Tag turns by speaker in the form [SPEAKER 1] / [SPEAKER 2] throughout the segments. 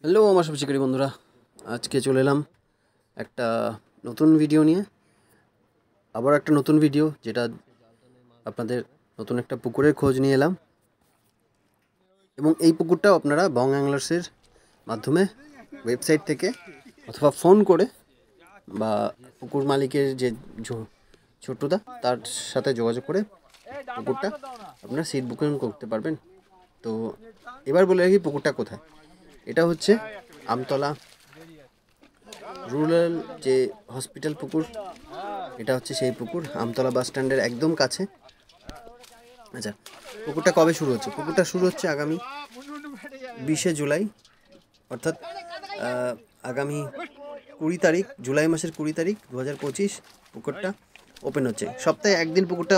[SPEAKER 1] Hello আমার সব শিকারী বন্ধুরা, আজকে চলে এলাম একটা নতুন ভিডিও নিয়ে। আবার একটা নতুন ভিডিও, যেটা আপনাদের নতুন একটা পুকুরের খোঁজ নিয়ে এলাম। এবং এই পুকুরটাও আপনারা বং অ্যাংলার্সের মাধ্যমে ওয়েবসাইট থেকে অথবা ফোন করে বা পুকুর মালিকের যে ছোট্টদা তার সাথে যোগাযোগ করে পুকুরটা আপনারা সিট বুকিং করতে পারবেন। তো এবার বলে রাখি পুকুরটা কোথায়। এটা হচ্ছে আমতলা রুরাল যে হসপিটাল পুকুর, এটা হচ্ছে সেই পুকুর, আমতলা বাস স্ট্যান্ডের একদম কাছে। আচ্ছা, পুকুরটা কবে শুরু হচ্ছে? পুকুরটা শুরু হচ্ছে আগামী 20শে জুলাই, অর্থাৎ আগামী 20 তারিখ, জুলাই মাসের 20 তারিখ 2025 পুকুরটা ওপেন হচ্ছে। সপ্তাহে একদিন পুকুরটা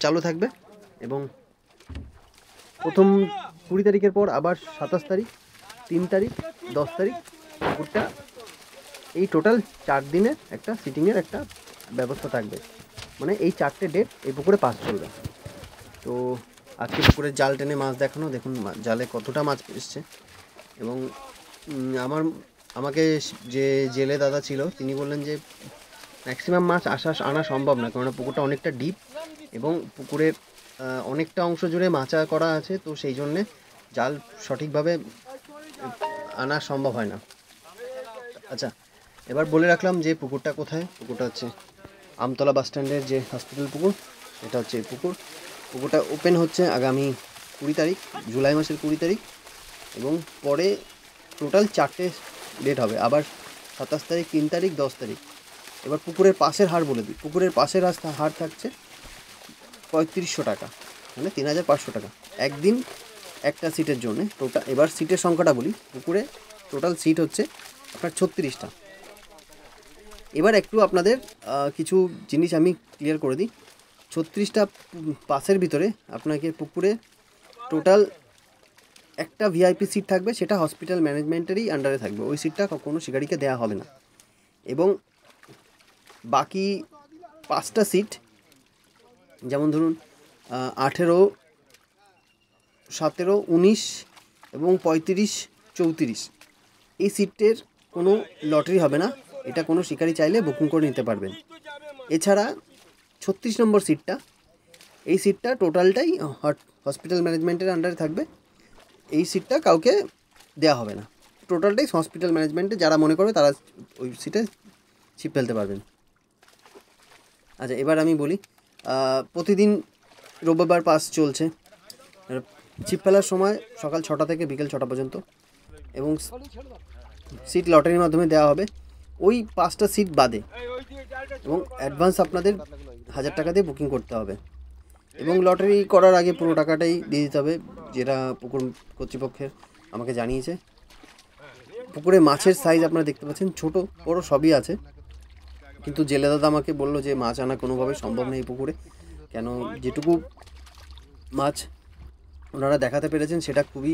[SPEAKER 1] চালু থাকবে এবং প্রথম 20 তারিখের পর আবার 27 তারিখ, 3 তারিখ, 10 তারিখ পুকুরটা, এই টোটাল 4 দিনের একটা সিটিংয়ের একটা ব্যবস্থা থাকবে। মানে এই 4টে ডেট এই পুকুরে পাস চলবে। তো আজকে পুকুরের জাল টেনে মাছ দেখানো, দেখুন জালে কতটা মাছ এসছে। এবং আমাকে যে জেলে দাদা ছিল তিনি বললেন যে ম্যাক্সিমাম মাছ আনা সম্ভব না, কারণ পুকুরটা অনেকটা ডিপ এবং পুকুরের অনেকটা অংশ জুড়ে মাচা করা আছে। তো সেই জন্যে জাল সঠিকভাবে আনা সম্ভব হয় না। আচ্ছা, এবার বলে রাখলাম যে পুকুরটা কোথায়। পুকুরটা হচ্ছে আমতলা বাস স্ট্যান্ডের যে হসপিটাল পুকুর, এটা হচ্ছে এই পুকুরটা ওপেন হচ্ছে আগামী 20 তারিখ, জুলাই মাসের 20 তারিখ। এবং পরে টোটাল 4টে ডেট হবে, আবার 27 তারিখ, 3 তারিখ, 10 তারিখ। এবার পুকুরের পাশের হার বলে দিই। পুকুরের পাশের হার থাকছে 3500 টাকা, মানে 3500 টাকা একদিন একটা সিটের জন্যে টোটাল। এবার সিটের সংখ্যাটা বলি। পুকুরে টোটাল সিট হচ্ছে আপনার 36টা। এবার একটু আপনাদের কিছু জিনিস আমি ক্লিয়ার করে দিই। 36টা পাসের ভিতরে আপনাকে পুকুরে টোটাল একটা ভিআইপি সিট থাকবে, সেটা হসপিটাল ম্যানেজমেন্টেরই আন্ডারে থাকবে। ওই সিটটা কোনো শিকারিকে দেওয়া হবে না। এবং বাকি 5টা সিট, যেমন ধরুন 18, 17, 19 এবং 35, 34, এই সিটের কোনো লটারি হবে না। এটা কোনো শিকারি চাইলে বুকিং করে নিতে পারবেন। এছাড়া 36 নম্বর সিটটা, এই সিটটা টোটালটাই হসপিটাল ম্যানেজমেন্টের আন্ডারে থাকবে। এই সিটটা কাউকে দেওয়া হবে না। টোটালটাই হসপিটাল ম্যানেজমেন্টে যারা মনে করবে তারা ওই সিটে ছিপ ফেলতে পারবেন। আচ্ছা, এবার আমি বলি, প্রতিদিন রবিবার পাস চলছে। ছিপ ফেলার সময় সকাল 6টা থেকে বিকেল 6টা পর্যন্ত, এবং সিট লটারির মাধ্যমে দেওয়া হবে ওই 5টা সিট বাদে। এবং অ্যাডভান্স আপনাদের 1000 টাকা দিয়ে বুকিং করতে হবে। এবং লটারি করার আগে পুরো টাকাটাই দিয়ে দিতে হবে, যেটা পুকুর কর্তৃপক্ষের আমাকে জানিয়েছে। পুকুরে মাছের সাইজ আপনারা দেখতে পাচ্ছেন, ছোট বড় সবই আছে। কিন্তু জেলে দাদা আমাকে বললো যে মাছ আনা কোনোভাবেই সম্ভব নেই পুকুরে, কেন যেটুকু মাছ ওনারা দেখাতে পেরেছেন সেটা খুবই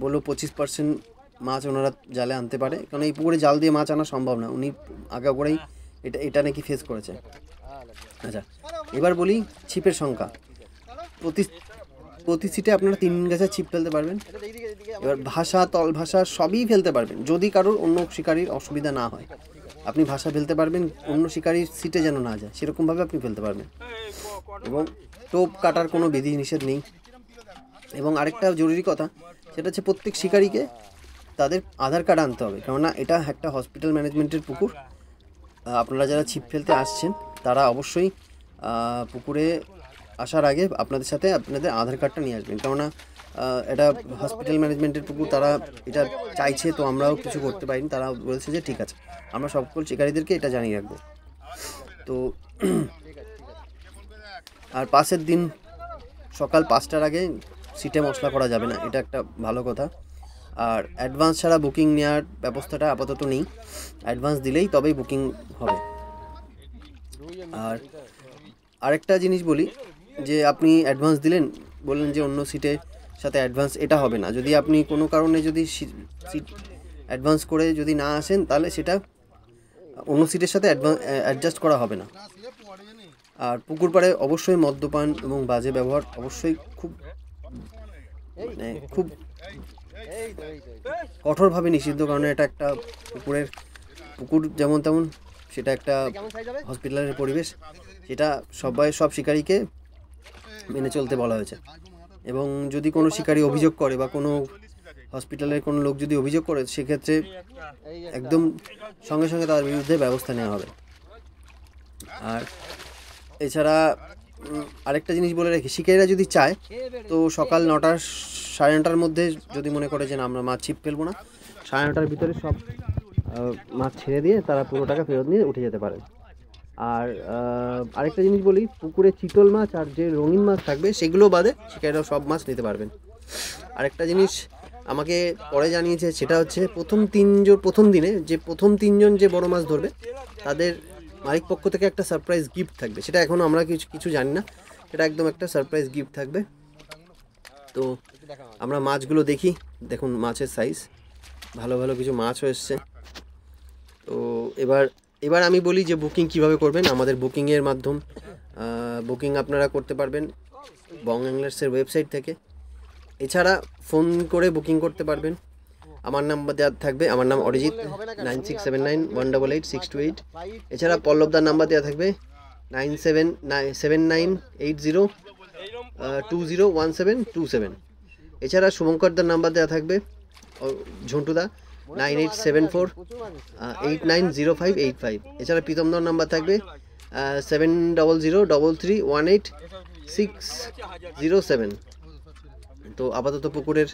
[SPEAKER 1] বললো 25% মাছ ওনারা জালে আনতে পারে, কারণ এই পুকুরে জাল দিয়ে মাছ আনা সম্ভব না। উনি আগে করেই এটা নাকি ফেস করেছে। আচ্ছা, এবার বলি ছিপের সংখ্যা। প্রতি সিটে আপনারা 3 গাছের ছিপ ফেলতে পারবেন। এবার ভাষা, তল ভাষা সবই ফেলতে পারবেন, যদি কারোর অন্য শিকারির অসুবিধা না হয়। আপনি ভাষা ফেলতে পারবেন, অন্য শিকারির সিটে যেন না যায় সেরকমভাবে আপনি ফেলতে পারবেন। এবং টোপ কাটার কোনো বিধি নিষেধ নেই। এবং আরেকটা জরুরি কথা, সেটা হচ্ছে প্রত্যেক শিকারিকে তাদের আধার কার্ড আনতে হবে, কেননা এটা একটা হসপিটাল ম্যানেজমেন্টের পুকুর। আপনারা যারা ছিপ ফেলতে আসছেন তারা অবশ্যই পুকুরে আসার আগে আপনাদের সাথে আপনাদের আধার কার্ডটা নিয়ে আসবেন, কেননা এটা হসপিটাল ম্যানেজমেন্টের পুকুর, তারা এটা চাইছে, তো আমরাও কিছু করতে পারিনি। তারা বলেছে যে ঠিক আছে, আমরা সকল শিকারীদেরকে এটা জানিয়ে রাখবো। তো আর পাসের দিন সকাল 5টার আগে সিটে মশলা করা যাবে না, এটা একটা ভালো কথা। আর অ্যাডভান্স ছাড়া বুকিং নেওয়ার ব্যবস্থাটা আপাতত নেই, অ্যাডভান্স দিলেই তবেই বুকিং হবে। আর আরেকটা জিনিস বলি, যে আপনি অ্যাডভান্স দিলেন, বললেন যে অন্য সিটের সাথে অ্যাডভান্স, এটা হবে না। যদি আপনি কোনো কারণে যদি সিট অ্যাডভান্স করে যদি না আসেন, তাহলে সেটা অন্য সিটের সাথে অ্যাডজাস্ট করা হবে না। আর পুকুর পাড়ে অবশ্যই মদ্যপান এবং বাজে ব্যবহার অবশ্যই খুব কঠোরভাবে নিষিদ্ধ, কারণ এটা একটা পুকুর যেমন তেমন, সেটা একটা হসপিটালের পরিবেশ, সেটা সব শিকারীকে মেনে চলতে বলা হয়েছে। এবং যদি কোনো শিকারী অভিযোগ করে বা কোনো হসপিটালের কোনো লোক যদি অভিযোগ করে, সেক্ষেত্রে একদম সঙ্গে সঙ্গে তার বিরুদ্ধে ব্যবস্থা নেওয়া হবে। আর এছাড়া আরেকটা জিনিস বলে রাখি, শিকারীরা যদি চায় তো সকাল 9টা 9:30টার মধ্যে যদি মনে করে যে না আমরা মাছ ছিপ ফেলবো না, 9:30টার ভিতরে সব মাছ ছেড়ে দিয়ে তারা পুরো টাকা ফেরত নিয়ে উঠে যেতে পারে। আর আরেকটা জিনিস বলি, পুকুরে চিতল মাছ আর যে রঙিন মাছ থাকবে সেগুলো বাদে শিকারীরা সব মাছ নিতে পারবেন। আরেকটা জিনিস আমাকে পরে জানিয়েছে, সেটা হচ্ছে প্রথম দিনে যে প্রথম 3জন যে বড় মাছ ধরবে তাদের মালিক পক্ষ থেকে একটা সারপ্রাইজ গিফট থাকবে। সেটা এখনও আমরা কিছু জানি না, সেটা একদম একটা সারপ্রাইজ গিফট থাকবে। তো আমরা মাছগুলো দেখি, দেখুন মাছের সাইজ, ভালো ভালো কিছু মাছও এসছে। তো এবার আমি বলি যে বুকিং কিভাবে করবেন। আমাদের বুকিংয়ের মাধ্যম বুকিং আপনারা করতে পারবেন বং অ্যাংলার্সের ওয়েবসাইট থেকে। এছাড়া ফোন করে বুকিং করতে পারবেন। আমার নাম্বার দেওয়া থাকবে, আমার নাম অরিজিৎ, 9679188628। এছাড়া পল্লবদার নাম্বার দেওয়া থাকবে 9780201727। এছাড়া শুভঙ্করদার নাম্বার দেওয়া থাকবে, ঝন্টুদা 9874890585। এছাড়া প্রীতমদার নাম্বার থাকবে 7003318607। তো আপাতত পুকুরের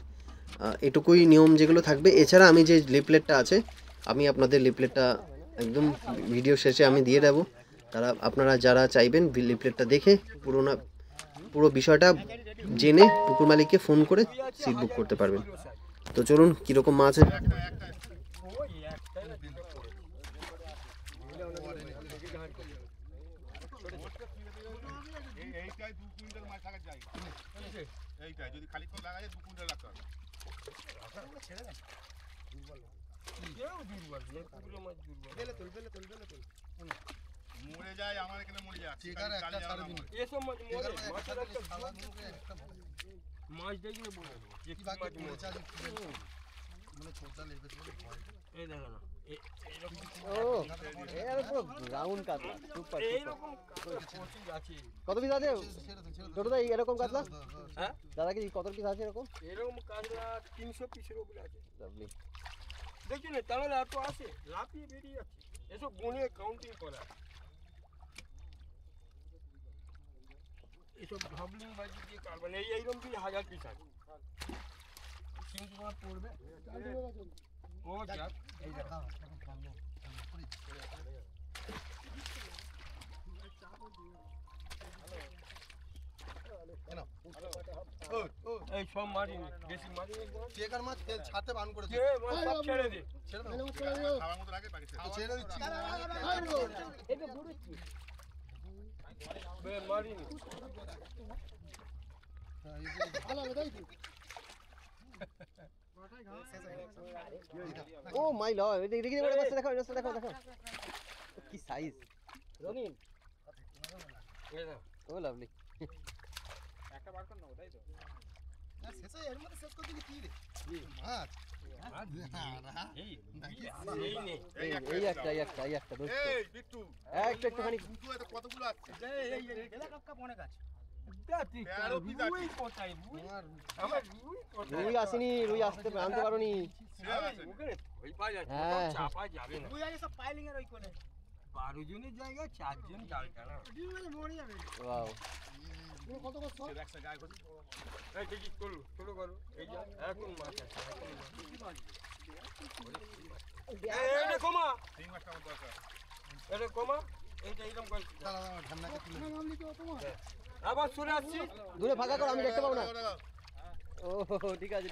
[SPEAKER 1] এটুকুই নিয়ম যেগুলো থাকবে। এছাড়া আমি যে লিফলেটটা আছে, আমি আপনাদের লিফলেটটা একদম ভিডিও শেষে আমি দিয়ে দেবো। আপনারা যারা চাইবেন লিফলেটটা দেখে পুরো বিষয়টা জেনে পুকুর মালিককে ফোন করে সিট বুক করতে পারবেন। তো চলুন কীরকম মাছ
[SPEAKER 2] মরে যায়, আমার এখানে মরে যায়। মাছ দেখলে বলে
[SPEAKER 1] কত পিস আছে ছোটদা এরকম কাতলা? হ্যাঁ দাদা, কি কত পিস আছে এরকম?
[SPEAKER 2] এরকম কাতলা 300 পিসের উপরে আছে। দেখি না তাহলে এত আছে, লাফিয়ে বেরিয়ে যাচ্ছে। এসব গুনে কাউন্টিং করা, এসব ঢবলিং বাজি দিয়ে কারবার এইরকম কি 1000 পিস আছে। কিন্তু পড়বে ও যাক, এই দেখো এই সব মারিনি, বেশি মারিনি। চেকার মাছ ছাড়তে বান করেছে, সব ছেড়ে দে, খাওয়ার মতো লাগে পাকিস্তান ছেড়ে দিচ্ছি। এটা বুড়ুচ্ছি বে মারিনি, ভালো হবে তাই তো।
[SPEAKER 1] ও মাই লর্ড, দেখি বড় মাছ দেখো, দেখো কি সাইজ রঙিন। ও লাভলি, একটা বার কর নাও তাই তো। না শেষে এর মধ্যে শেষ করে দিলি কি রে মাছ? এই একটা দোস্ত, এই বিট্টু একটুখানি
[SPEAKER 2] কতগুলো আছে? এই কাকা অনেক আছে।
[SPEAKER 1] রুই আসেনি, রুই আনতে পারোনি। হ্যাঁ
[SPEAKER 2] 12 জনের জায়গায় 4 জন জাল টানা।
[SPEAKER 1] ওয়াও,
[SPEAKER 2] আবার চলে আসছি,
[SPEAKER 1] দূরে ফাঁকা করো, আমি দেখতে পাবো না। ও ঠিক আছে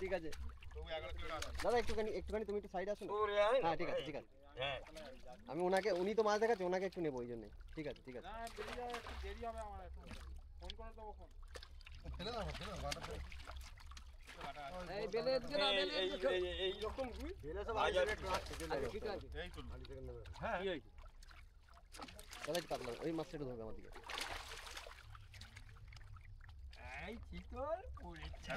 [SPEAKER 1] দাদা, একটুখানি তুমি একটু সাইড আসো। হ্যাঁ ঠিক আছে। আমি উনি তো মাছ দেখাচ্ছে, ওনাকে একটু নেবো, ওই জন্য। ঠিক আছে দাদা, একটু ওই মাছটা একটু ধরবে আমার দিকে।
[SPEAKER 3] এই চিতল পড়েছে।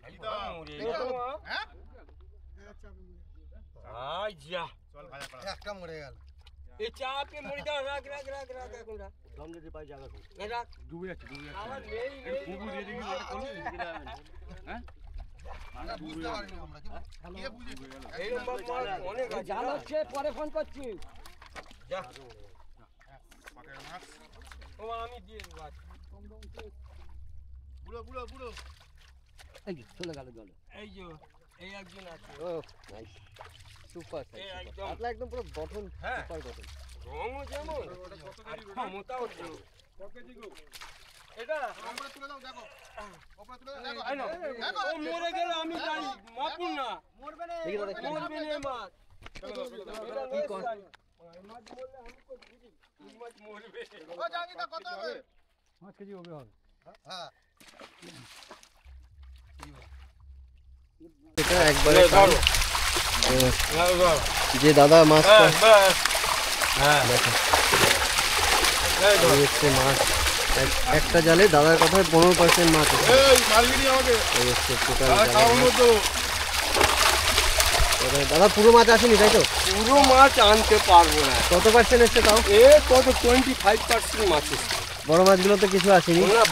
[SPEAKER 3] এই তো মরে গেল। আই যা
[SPEAKER 2] একটা মরে গেল।
[SPEAKER 3] এই চাপে মরে দাও, রাখ রাখ রাখ রাখ এখন রাখ।
[SPEAKER 4] সামনে পাই জায়গা তো
[SPEAKER 3] এই রাখ।
[SPEAKER 4] ডুবে যাচ্ছে
[SPEAKER 3] আবার নেই নেই।
[SPEAKER 4] কুকুর দিয়ে দেখি এটা কোন হ্যাঁ
[SPEAKER 2] আমরা বুঝতে পারিনি আমরা কি কে বুঝেছে
[SPEAKER 3] এইরকম মাছ অনেক আছে।
[SPEAKER 5] জাল হচ্ছে, পরে ফোন করছি।
[SPEAKER 3] যা
[SPEAKER 2] পাটের মাছ
[SPEAKER 3] ও আমি দিয়ে দেবো আজ।
[SPEAKER 2] বুড়ো বুড়ো বুড়ো
[SPEAKER 5] এই যে, চলে গেল জলে।
[SPEAKER 3] এই যে এই একজন আছে।
[SPEAKER 1] ও নাইস, সুপার
[SPEAKER 3] এই একদম
[SPEAKER 1] কাতলা একদম পুরো গঠন,
[SPEAKER 3] হ্যাঁ।
[SPEAKER 1] সুপার গঠন।
[SPEAKER 3] রঙও যেমন আর ক্ষমতাও যেমন। এটা
[SPEAKER 2] আমরা তুলে দাও দেখো ওপরে তুলে দাও
[SPEAKER 3] এই নাও।
[SPEAKER 2] দেখো
[SPEAKER 3] ও মরে গেল আমি জানি, মাপুন না
[SPEAKER 1] দেখি দাদা কি
[SPEAKER 3] মরবে না এই মাছ।
[SPEAKER 1] কি কর
[SPEAKER 3] মাছ মরলে আমি তো বুঝি এই মাছ মরবে।
[SPEAKER 2] ও জানিটা কত হবে
[SPEAKER 5] 5 কেজি হবে।
[SPEAKER 2] হ্যাঁ
[SPEAKER 1] এটা একবারে
[SPEAKER 3] ধরো।
[SPEAKER 1] যে দাদা মাছটা
[SPEAKER 3] হ্যাঁ
[SPEAKER 1] দেখো,
[SPEAKER 3] এই ধরো।
[SPEAKER 1] এই হচ্ছে মাছ। একটা জালে দাদার কথায় 15% মাছ আছে।
[SPEAKER 2] এই মালগিরি আমাকে
[SPEAKER 1] এই হচ্ছে টোটাল
[SPEAKER 2] খাওয়ানো তো
[SPEAKER 1] দাদা পুরো মাছ আসেনি তাই তো?
[SPEAKER 3] পুরো মাছ আনতে পারবো না।
[SPEAKER 1] কত পার্সেন্ট এসছে তাও?
[SPEAKER 3] এ কত 25% মাছ এসছে।
[SPEAKER 1] বড় মাছগুলো তো কিছু আসেনি।
[SPEAKER 3] না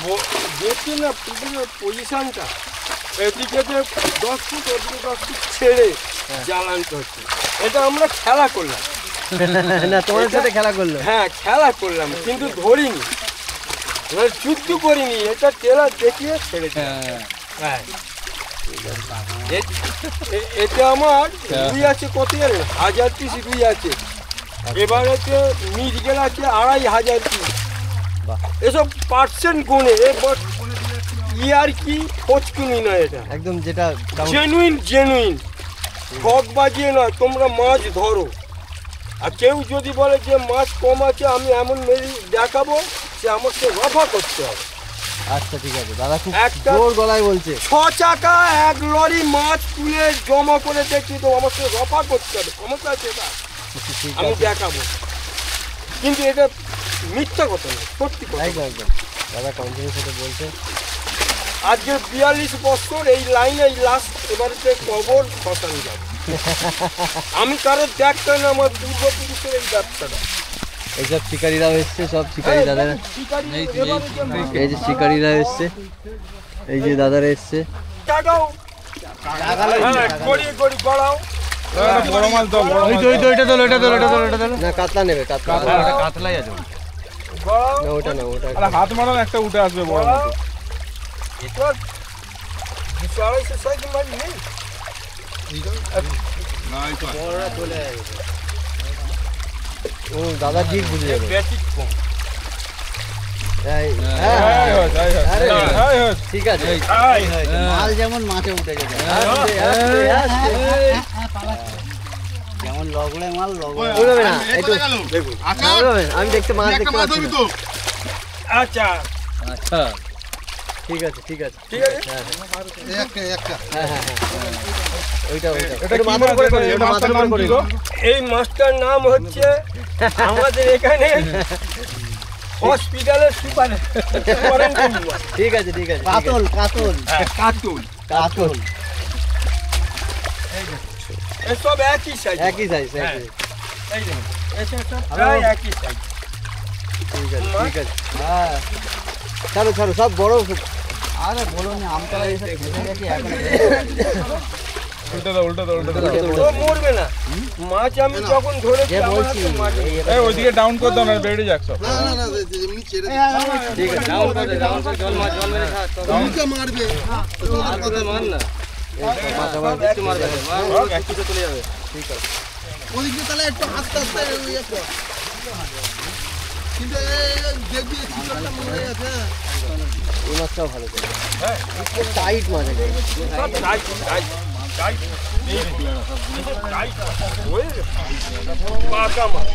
[SPEAKER 3] দেখছি না পুকুরের পজিশনটা, এদিকে যে 10 ফুট ওদিকে 10 ফুট ছেড়ে জাল আনতে হচ্ছে। এটা আমরা খেলা করলাম।
[SPEAKER 1] না তোমার সাথে খেলা করলো।
[SPEAKER 3] হ্যাঁ খেলা করলাম কিন্তু ধরিনি, যুদ্ধ করিনি, এটা টেলা দেখিয়ে ছেড়ে দিলাম। হ্যাঁ এটা আমার রুই আছে কত জানেন? 1000 পিস রুই আছে। এবার হচ্ছে মিরগেল আছে 2500 পিস। এসব পার্সেন্ট গুনে ইয়ার কি ফচকুনি নয়, এটা
[SPEAKER 1] একদম যেটা
[SPEAKER 3] জেনুইন জেনুইন, ঠক বাজিয়ে নয়। তোমরা মাছ ধরো, আর কেউ যদি বলে যে মাছ কম আছে আমি এমন মেরে দেখাবো, সে আমাকে রফা করতে হবে।
[SPEAKER 1] আচ্ছা ঠিক আছে দাদা, খুব
[SPEAKER 3] একটা-
[SPEAKER 1] জোর গলায় বলছে।
[SPEAKER 3] 6 চাকা 1 লরি মাছ তুলে জমা করে দেখি তো আমাকে রফা করতে হবে, ক্ষমতা আছে এটা,
[SPEAKER 1] ঠিক
[SPEAKER 3] আমি
[SPEAKER 1] আছে,
[SPEAKER 3] দেখাবো। কিন্তু এটা মিথ্যা কথা না, সত্যি কথা।
[SPEAKER 1] একদম একদম দাদা কন্টিনিউ সাথে বলছে।
[SPEAKER 3] আজকে 42 বছর এই লাইনে, এই লাস্ট এবারেতে কবর শ্মশান যাবে। আমি কারোর দেখতাম না, আমার পূর্বপুরুষের এই ব্যবসাটা।
[SPEAKER 1] এইসব শিকারীরাও এসছে, সব শিকারী দাদারা।
[SPEAKER 3] শিকারি এবারে যে মাছ
[SPEAKER 1] এই যে শিকারীরা এসছে, এই যে দাদারা এসছে।
[SPEAKER 3] জাগাও, হ্যাঁ, গড়িয়ে গড়ি গড়াও।
[SPEAKER 4] বড় মাছ দাও বড় মাছ
[SPEAKER 1] না কাতলা নেবে, কাতলা
[SPEAKER 4] কাতলাই আছে
[SPEAKER 3] গড়াও।
[SPEAKER 1] না ওটা না, ওটা
[SPEAKER 4] আরে হাত মারান একটা উঠে আসবে বড় মাছ
[SPEAKER 3] এটা 250 সাইজ মাছ নেই।
[SPEAKER 4] না এই তো
[SPEAKER 1] বড়রা চলে আসবে। ও দাদা ঠিক বুঝে যাবে।
[SPEAKER 3] ব্যতিক্রম।
[SPEAKER 1] হ্যাঁ হ্যাঁ, আরে, ঠিক আছে।
[SPEAKER 5] মাল যেমন মাছে উঠে গেছে,
[SPEAKER 1] আসছে, আসছে, আসছে।
[SPEAKER 5] যেমন লগড়ে মাল লগড়ে।
[SPEAKER 1] উড়বে না, একটু
[SPEAKER 3] দেখুন
[SPEAKER 2] আচ্ছা
[SPEAKER 1] উড়বে না, আমি দেখতে মাছ
[SPEAKER 2] একটা
[SPEAKER 1] দেখতে
[SPEAKER 2] মাছ
[SPEAKER 1] পাচ্ছি
[SPEAKER 2] ধরবি
[SPEAKER 1] না।
[SPEAKER 2] তো
[SPEAKER 3] আচ্ছা
[SPEAKER 5] আচ্ছা,
[SPEAKER 1] ঠিক আছে ঠিক আছে
[SPEAKER 3] ঠিক আছে।
[SPEAKER 1] হ্যাঁ
[SPEAKER 2] এই একটা
[SPEAKER 1] হ্যাঁ হ্যাঁ হ্যাঁ, ওইটা ওইটা
[SPEAKER 4] এটা
[SPEAKER 1] একটু
[SPEAKER 4] কি
[SPEAKER 1] মাথার
[SPEAKER 4] মাছ
[SPEAKER 1] উপরে করে,
[SPEAKER 4] এই
[SPEAKER 1] একটু
[SPEAKER 4] মাছটার
[SPEAKER 1] মাথার
[SPEAKER 4] নাম
[SPEAKER 1] উপরে
[SPEAKER 4] কি
[SPEAKER 1] করে।
[SPEAKER 4] গো?
[SPEAKER 3] এই মাছটার নাম হচ্ছে আমাদের এখানে হসপিটালের সুপার কোয়ারেন্টাইন মাছ।
[SPEAKER 1] ঠিক আছে ঠিক আছে, ঠিক আছে।
[SPEAKER 5] কাতল কাতল
[SPEAKER 3] কাতুল
[SPEAKER 1] কাতল
[SPEAKER 3] এসব একই সাইজ।
[SPEAKER 1] একই সাইজ,
[SPEAKER 3] হ্যাঁ।
[SPEAKER 1] একই।
[SPEAKER 3] এই দেখুন এসব সব প্রায় একই সাইজ।
[SPEAKER 1] ঠিক আছে ঠিক আছে। হ্যাঁ ছাড়ো ছাড়ো, সব বড়।
[SPEAKER 5] আরে বলো না, আমতলা এসে ঘেসে গেছি এখন।
[SPEAKER 4] উল্টে দাও উল্টে দাও উল্টে দাও
[SPEAKER 3] ও মরবে না। মাছ আমি যখন ধরেছি
[SPEAKER 1] যে
[SPEAKER 3] আমার
[SPEAKER 1] বলছি
[SPEAKER 3] হাতে মাছ নেই।
[SPEAKER 4] এই ওইদিকে ডাউন করে দাও না বেড়ে যাক সব
[SPEAKER 2] না না না এমনি ছেড়ে দে
[SPEAKER 1] ঠিক আছে, ডাউন করে দে, ডাউন করে জল মাছ, জল মেরে খা।
[SPEAKER 2] মুখে মারবে তোমাদের কথা
[SPEAKER 1] মার না, মাছ আবার একটু মারবে না, একটু চলে যাবে। ঠিক আছে
[SPEAKER 2] ওদিকে তাহলে একটু আস্তে আস্তে ইয়ে কর কিন্তু দেখবি চিকনটা মরে গেছে
[SPEAKER 1] এই মাছটাও ভালো করে।
[SPEAKER 3] হ্যাঁ
[SPEAKER 1] টাইট মাছ একদম।
[SPEAKER 3] সব টাইট টাইট টাইট এই টাইট ওই পাকা মাছ।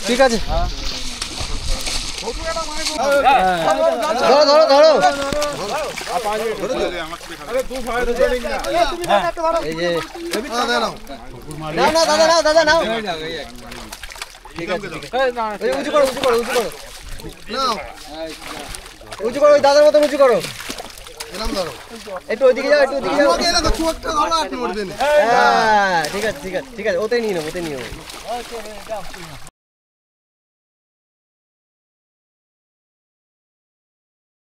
[SPEAKER 1] ঠিক আছে, ধরো ধরো ধরো।
[SPEAKER 4] আরে তুই ভাই ধরে নিস না
[SPEAKER 1] এই যে
[SPEAKER 2] দাও
[SPEAKER 1] না না দাদা নাও, দাদা নাও। ঠিক আছে ওই উঁচু করো উঁচু করো উঁচু করো
[SPEAKER 2] নাও
[SPEAKER 1] উঁচু করো ওই দাদার মতো উঁচু করো
[SPEAKER 2] এরকম ধরো
[SPEAKER 1] একটু ওইদিকে যাও একটু ওইদিকে যাও
[SPEAKER 2] তোমাকে এলাকা চোখটা ধরো আর নড়বে না
[SPEAKER 1] হ্যাঁ ঠিক আছে ঠিক আছে ঠিক আছে ওতে নিয়ে নেবো ওতে নিয়ে নেবো